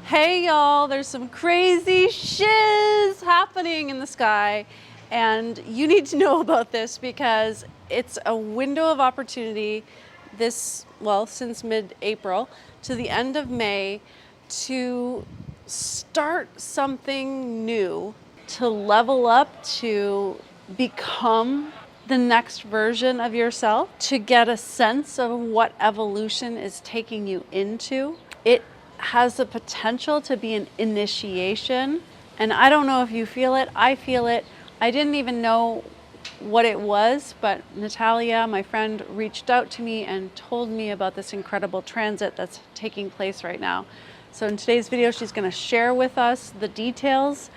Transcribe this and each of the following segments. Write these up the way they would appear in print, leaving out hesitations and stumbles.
Hey y'all, there's some crazy shiz happening in the sky, and you need to know about this because it's a window of opportunity since mid-April to the end of May to start something new, to level up, to become the next version of yourself, to get a sense of what evolution is taking you into. It has the potential to be an initiation, and I don't know if you feel it. I feel it. I didn't even know what it was, but Natalia, my friend, reached out to me and told me about this incredible transit that's taking place right now. So in today's video, she's going to share with us the details,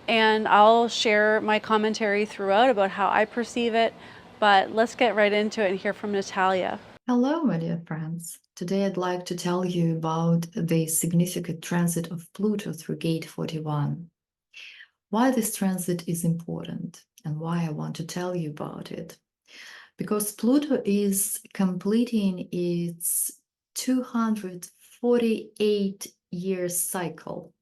and I'll share my commentary throughout about how I perceive it. But let's get right into it and hear from Natalia. Hello, my dear friends. Today I'd like to tell you about the significant transit of Pluto through gate 41. Why this transit is important and why I want to tell you about it. Because Pluto is completing its 248-year cycle.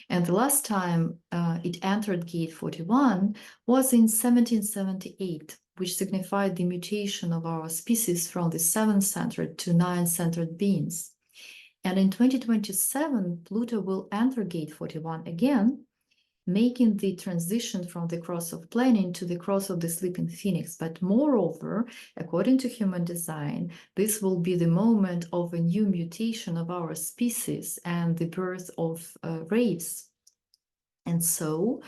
And the last time it entered gate 41 was in 1778, which signified the mutation of our species from the 7-centered to 9-centered beings. And in 2027, Pluto will enter gate 41 again, making the transition from the cross of planning to the cross of the sleeping phoenix. But moreover, according to human design, this will be the moment of a new mutation of our species and the birth of race. And so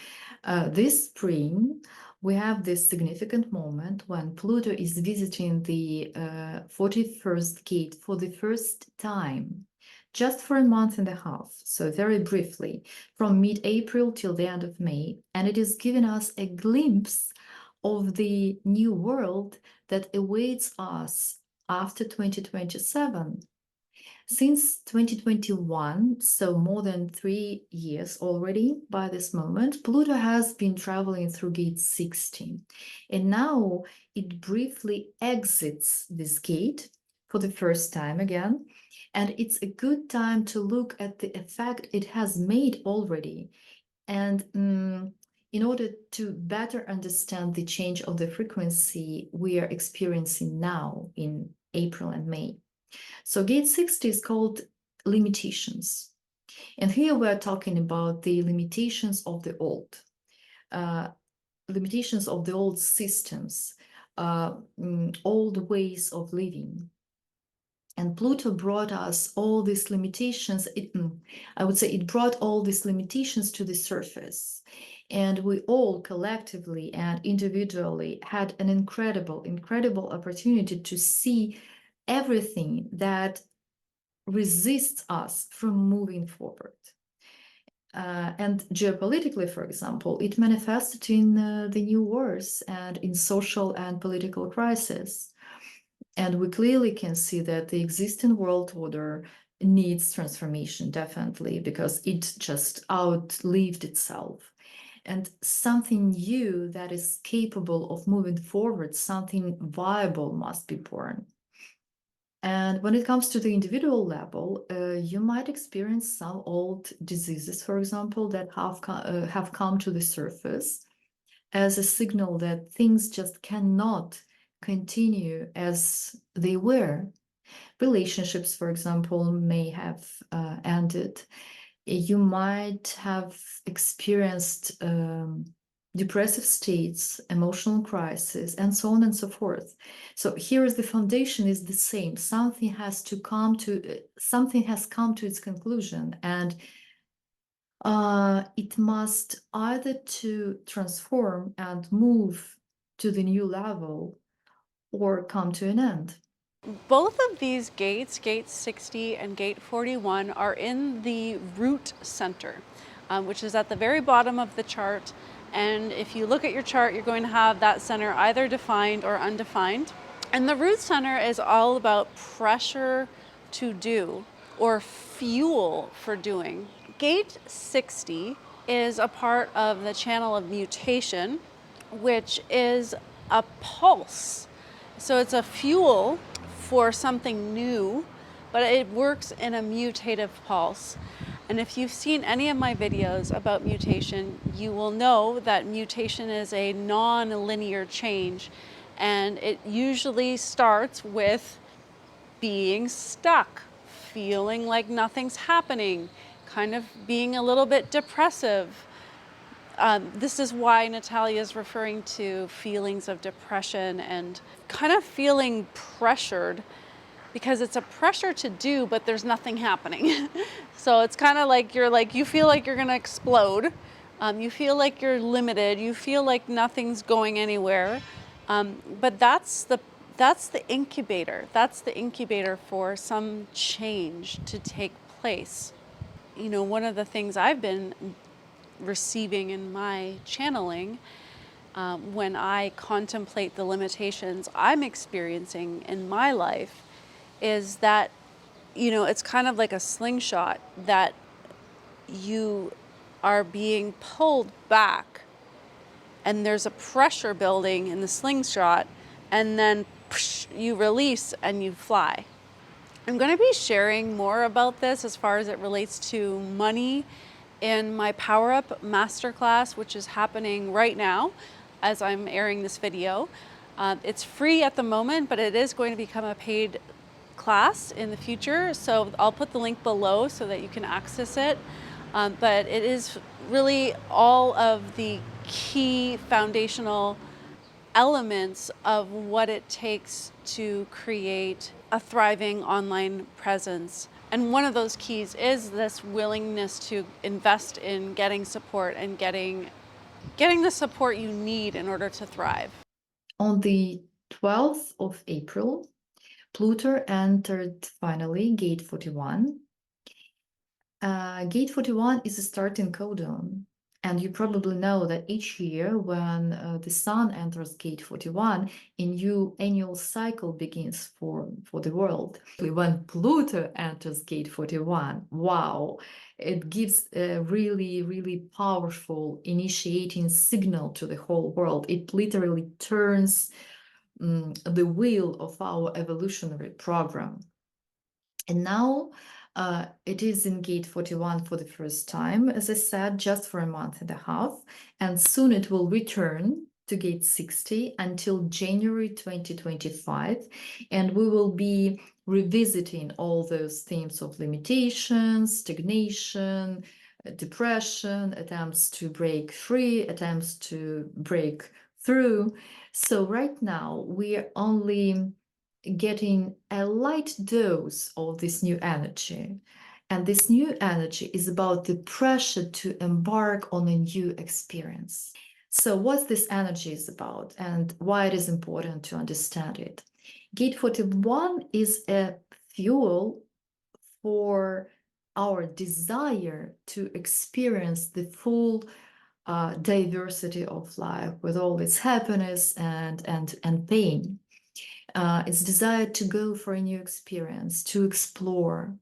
this spring, we have this significant moment when Pluto is visiting the 41st gate for the first time, just for a month and a half, so very briefly, from mid-April till the end of May. And it is giving us a glimpse of the new world that awaits us after 2027. Since 2021, so more than 3 years already by this moment, Pluto has been traveling through gate 16. And now it briefly exits this gate for the first time again. And it's a good time to look at the effect it has made already. And in order to better understand the change of the frequency we are experiencing now in April and May. So gate 60 is called limitations. And here we're talking about the limitations of the old, limitations of the old systems, old ways of living. And Pluto brought us all these limitations. I would say it brought all these limitations to the surface. And we all collectively and individually had an incredible opportunity to see everything that resists us from moving forward. And geopolitically, for example, it manifested in the new wars and in social and political crisis. And we clearly can see that the existing world order needs transformation, definitely, because it just outlived itself. And something new that is capable of moving forward, something viable must be born. And when it comes to the individual level, you might experience some old diseases, for example, that have come to the surface as a signal that things just cannot continue as they were. Relationships, for example, may have ended. You might have experienced depressive states, emotional crisis, and so on and so forth. So here is the foundation is the same. Something has come to its conclusion, and it must either to transform and move to the new level or come to an end. Both of these gates, gate 60 and gate 41, are in the root center, which is at the very bottom of the chart. And if you look at your chart, you're going to have that center either defined or undefined. And the root center is all about pressure to do or fuel for doing. Gate 60 is a part of the channel of mutation, which is a pulse. So it's a fuel for something new, but it works in a mutative pulse. And if you've seen any of my videos about mutation, you will know that mutation is a non-linear change, and it usually starts with being stuck, feeling like nothing's happening, kind of being a little bit depressive. This is why Natalia is referring to feelings of depression and kind of feeling pressured, because it's a pressure to do, but there's nothing happening. So it's kind of like you feel like you're gonna explode. You feel like you're limited. You feel like nothing's going anywhere. But that's the incubator. That's the incubator for some change to take place. You know, one of the things I've been receiving in my channeling, when I contemplate the limitations I'm experiencing in my life, is that, you know, it's kind of like a slingshot, that you are being pulled back and there's a pressure building in the slingshot, and then you release and you fly. I'm going to be sharing more about this as far as it relates to money in my Power Up Masterclass, which is happening right now as I'm airing this video. It's free at the moment, but it is going to become a paid class in the future, so I'll put the link below so that you can access it. But it is really all of the key foundational elements of what it takes to create a thriving online presence. And one of those keys is this willingness to invest in getting support and getting the support you need in order to thrive. On the 12th of April, Pluto entered finally Gate 41. Gate 41 is a starting codon, and you probably know that each year when the Sun enters Gate 41, a new annual cycle begins for the world. When Pluto enters Gate 41, wow, it gives a really, really powerful initiating signal to the whole world. It literally turns the wheel of our evolutionary program. And now it is in Gate 41 for the first time, as I said, just for a month and a half. And soon it will return to Gate 60 until January 2025. And we will be revisiting all those themes of limitations, stagnation, depression, attempts to break free, attempts to break through. So right now we are only getting a light dose of this new energy. And this new energy is about the pressure to embark on a new experience. So what this energy is about and why it is important to understand it. Gate 41 is a fuel for our desire to experience the full diversity of life with all its happiness and pain. It's desire to go for a new experience, to explore,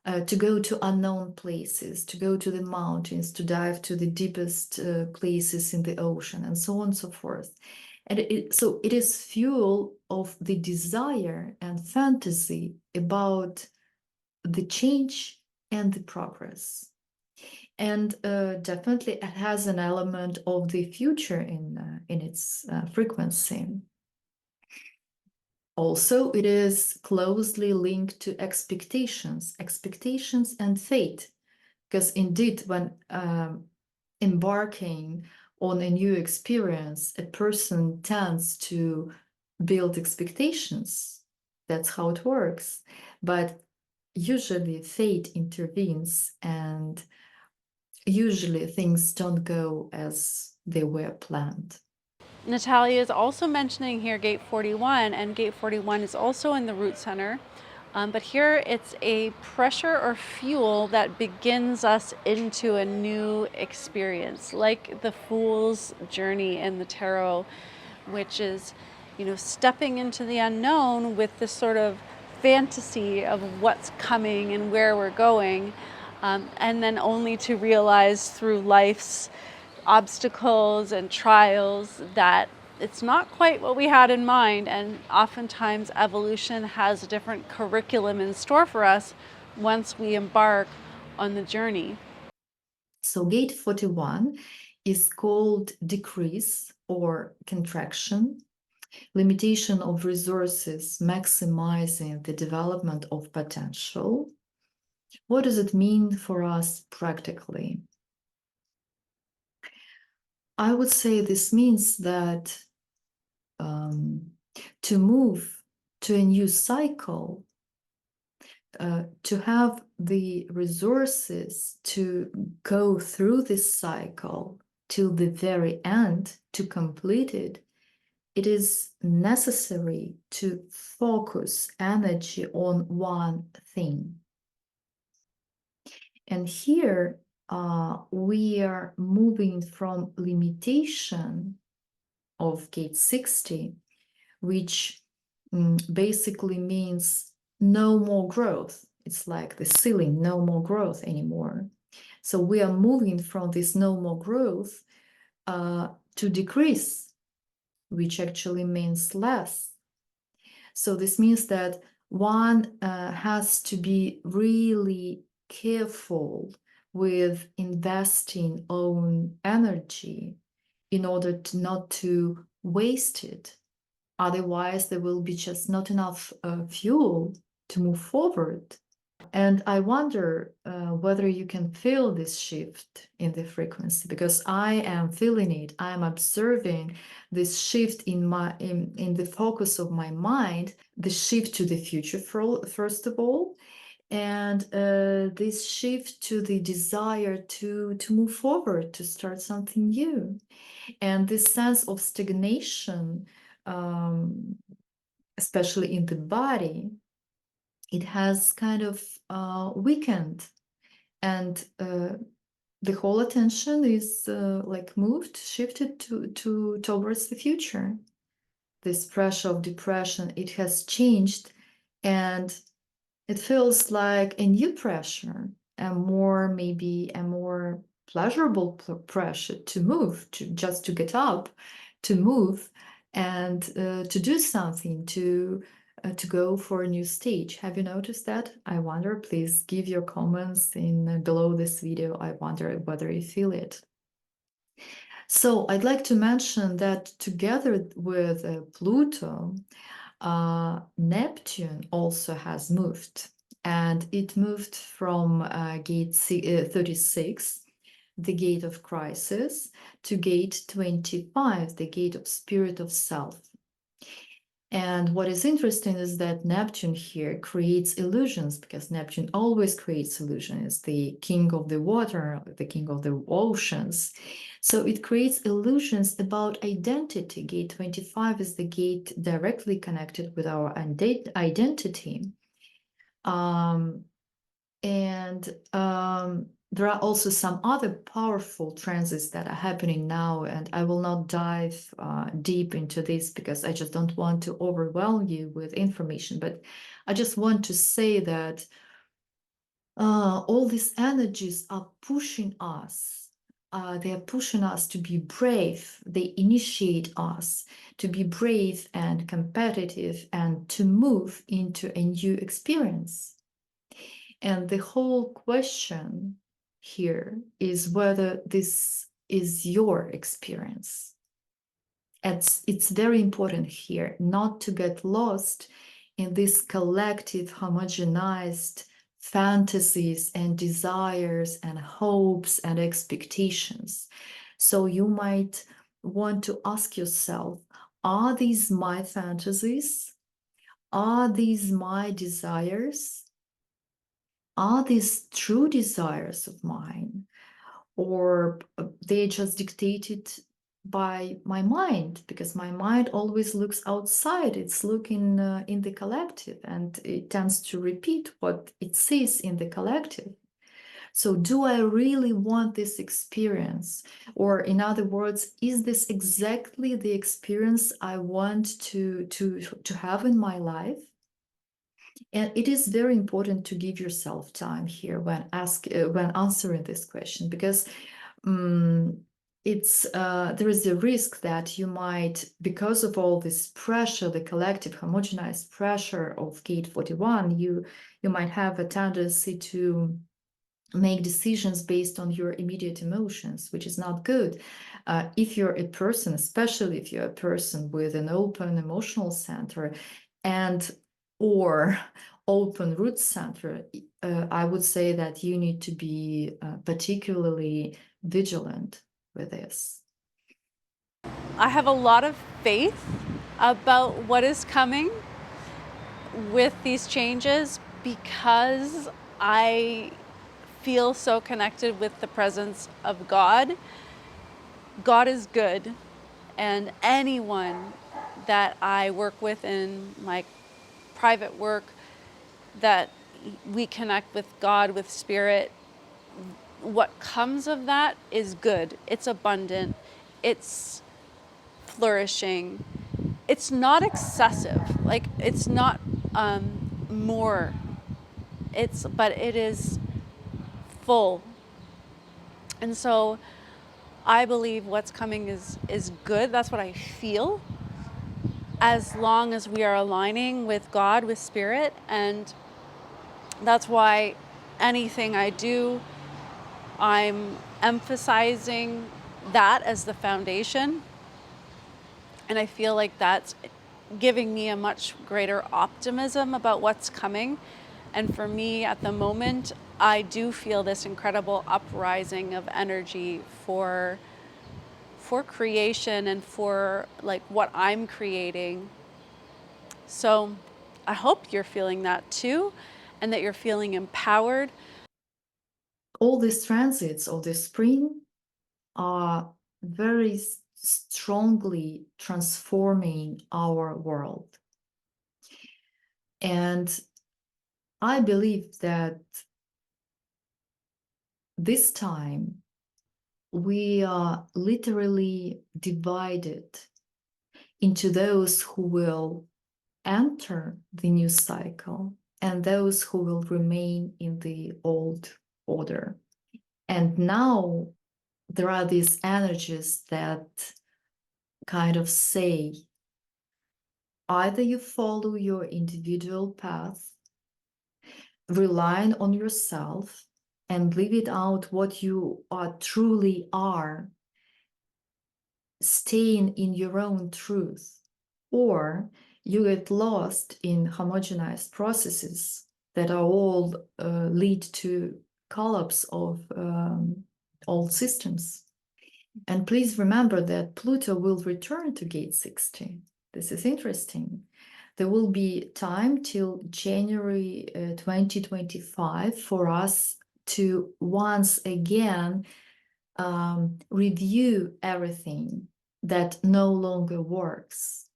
to go to unknown places, to go to the mountains, to dive to the deepest places in the ocean, and so on and so forth. And so it is fuel of the desire and fantasy about the change and the progress. And definitely it has an element of the future in its frequency. Also, it is closely linked to expectations and fate, because indeed, when embarking on a new experience, a person tends to build expectations. That's how it works. But usually fate intervenes, and usually things don't go as they were planned. Natalia is also mentioning here Gate 41, and Gate 41 is also in the root center. But here it's a pressure or fuel that begins us into a new experience, like the Fool's Journey in the tarot, which is, you know, stepping into the unknown with this sort of fantasy of what's coming and where we're going, and then only to realize through life's obstacles and trials that it's not quite what we had in mind, and oftentimes evolution has a different curriculum in store for us once we embark on the journey. So gate 41 is called decrease or contraction, limitation of resources, maximizing the development of potential. What does it mean for us practically? I would say this means that to move to a new cycle, to have the resources to go through this cycle till the very end, to complete it, it is necessary to focus energy on one thing. And here we are moving from limitation of gate 60, which basically means no more growth. It's like the ceiling, no more growth anymore. So we are moving from this no more growth to decrease, which actually means less. So this means that one has to be really careful with investing own energy in order to not to waste it. Otherwise, there will be just not enough fuel to move forward. And I wonder whether you can feel this shift in the frequency, because I am feeling it. I am observing this shift in the focus of my mind, the shift to the future first of all, and this shift to the desire to move forward, to start something new. And this sense of stagnation, especially in the body, it has kind of weakened, and the whole attention is like shifted towards the future. This pressure of depression, it has changed, and it feels like a new pressure, maybe a more pleasurable pressure to move, to get up, to move, and to do something, to go for a new stage. Have you noticed that? I wonder, please give your comments in below this video. I wonder whether you feel it. So I'd like to mention that together with Pluto, Neptune also has moved, and it moved from gate 36, the gate of crisis, to gate 25, the gate of spirit of self. And what is interesting is that Neptune here creates illusions, because Neptune always creates illusions. It's the king of the water, the king of the oceans. So it creates illusions about identity. Gate 25 is the gate directly connected with our identity. There are also some other powerful transits that are happening now, and I will not dive deep into this because I just don't want to overwhelm you with information. But I just want to say that all these energies are pushing us. They are pushing us to be brave. They initiate us to be brave and competitive and to move into a new experience. And the whole question here is whether this is your experience. It's very important here not to get lost in this collective homogenized fantasies and desires and hopes and expectations. So you might want to ask yourself, are these my fantasies? Are these my desires? Are these true desires of mine, or they just dictated by my mind? Because my mind always looks outside. It's looking in the collective, and it tends to repeat what it sees in the collective. So do I really want this experience? Or in other words, is this exactly the experience I want to have in my life? And it is very important to give yourself time here when answering this question, because there is a risk that you might, because of all this pressure, the collective homogenized pressure of gate 41, you might have a tendency to make decisions based on your immediate emotions, which is not good. If you're a person, especially if you're a person with an open emotional center and or open root center, I would say that you need to be particularly vigilant with this. I have a lot of faith about what is coming with these changes because I feel so connected with the presence of God. God is good, and anyone that I work with in my private work, that we connect with God, with Spirit, what comes of that is good. It's abundant. It's flourishing. It's not excessive. Like, it's not more. But it is full. And so I believe what's coming is good. That's what I feel, as long as we are aligning with God, with Spirit. And that's why anything I do, I'm emphasizing that as the foundation. And I feel like that's giving me a much greater optimism about what's coming. And for me at the moment, I do feel this incredible uprising of energy for creation and for like what I'm creating. So I hope you're feeling that too, and that you're feeling empowered. All these transits of the spring are very strongly transforming our world. And I believe that this time we are literally divided into those who will enter the new cycle and those who will remain in the old order. And now there are these energies that kind of say, either you follow your individual path, relying on yourself, and live it out what you are truly are, staying in your own truth, or you get lost in homogenized processes that are all lead to collapse of old systems. And please remember that Pluto will return to gate 60. This is interesting. There will be time till January 2025 for us to once again review everything that no longer works.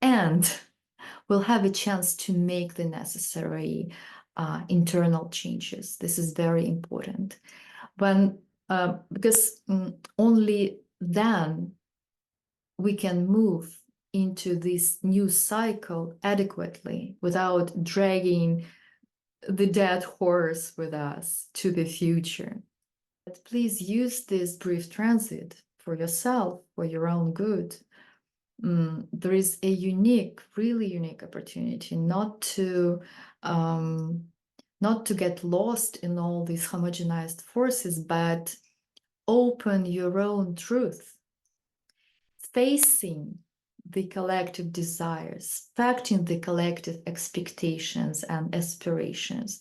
And we'll have a chance to make the necessary internal changes. This is very important. Because only then we can move into this new cycle adequately without dragging the dead horse with us to the future. But please use this brief transit for yourself, for your own good. There is a unique, really unique opportunity not to get lost in all these homogenized forces, but open your own truth, facing the collective desires, facting the collective expectations and aspirations,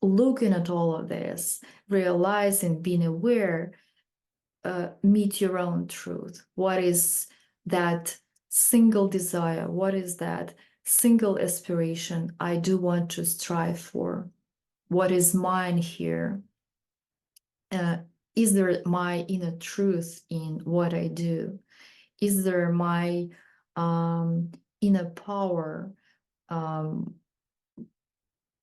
looking at all of this, realizing, being aware, meet your own truth. What is that single desire? What is that single aspiration I do want to strive for? What is mine here? Is there my inner truth in what I do? Is there my inner power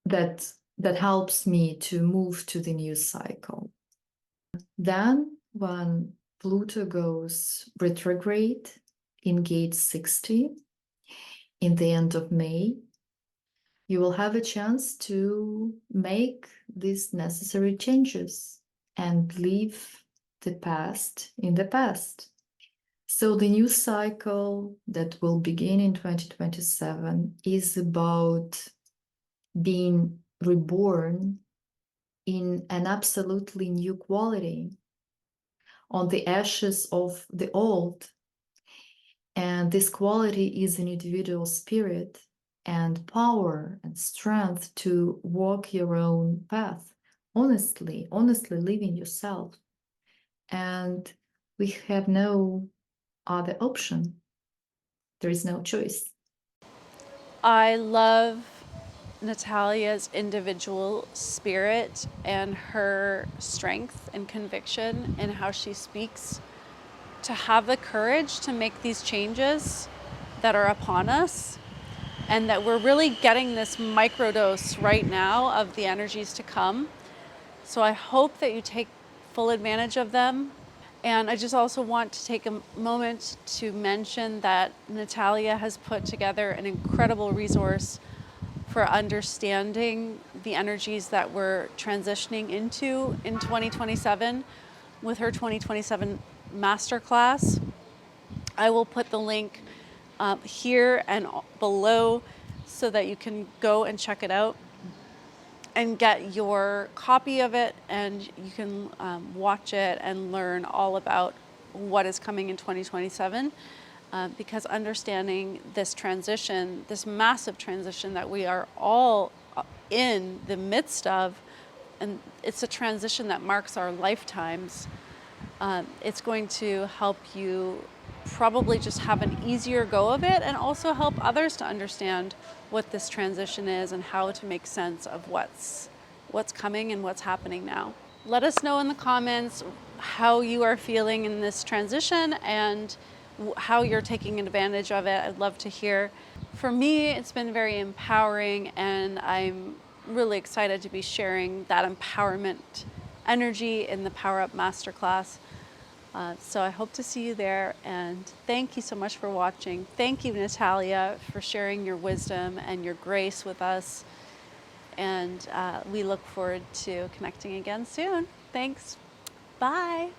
that helps me to move to the new cycle? Then when Pluto goes retrograde in gate 60 in the end of May, you will have a chance to make these necessary changes and leave the past in the past. So the new cycle that will begin in 2027 is about being reborn in an absolutely new quality on the ashes of the old. And this quality is an individual spirit and power and strength to walk your own path, honestly living yourself. And we have no other option. There is no choice. I love Natalia's individual spirit and her strength and conviction and how she speaks, to have the courage to make these changes that are upon us, and that we're really getting this microdose right now of the energies to come. So I hope that you take full advantage of them. And I just also want to take a moment to mention that Natalia has put together an incredible resource for understanding the energies that we're transitioning into in 2027 with her 2027 masterclass. I will put the link here and below so that you can go and check it out and get your copy of it, and you can watch it and learn all about what is coming in 2027. Because understanding this transition, this massive transition that we are all in the midst of, and it's a transition that marks our lifetimes, it's going to help you probably just have an easier go of it, and also help others to understand what this transition is and how to make sense of what's coming and what's happening now. Let us know in the comments how you are feeling in this transition and how you're taking advantage of it. I'd love to hear. For me, it's been very empowering, and I'm really excited to be sharing that empowerment energy in the Power Up Masterclass. So I hope to see you there, and thank you so much for watching. Thank you, Natalia, for sharing your wisdom and your grace with us, and we look forward to connecting again soon. Thanks. Bye.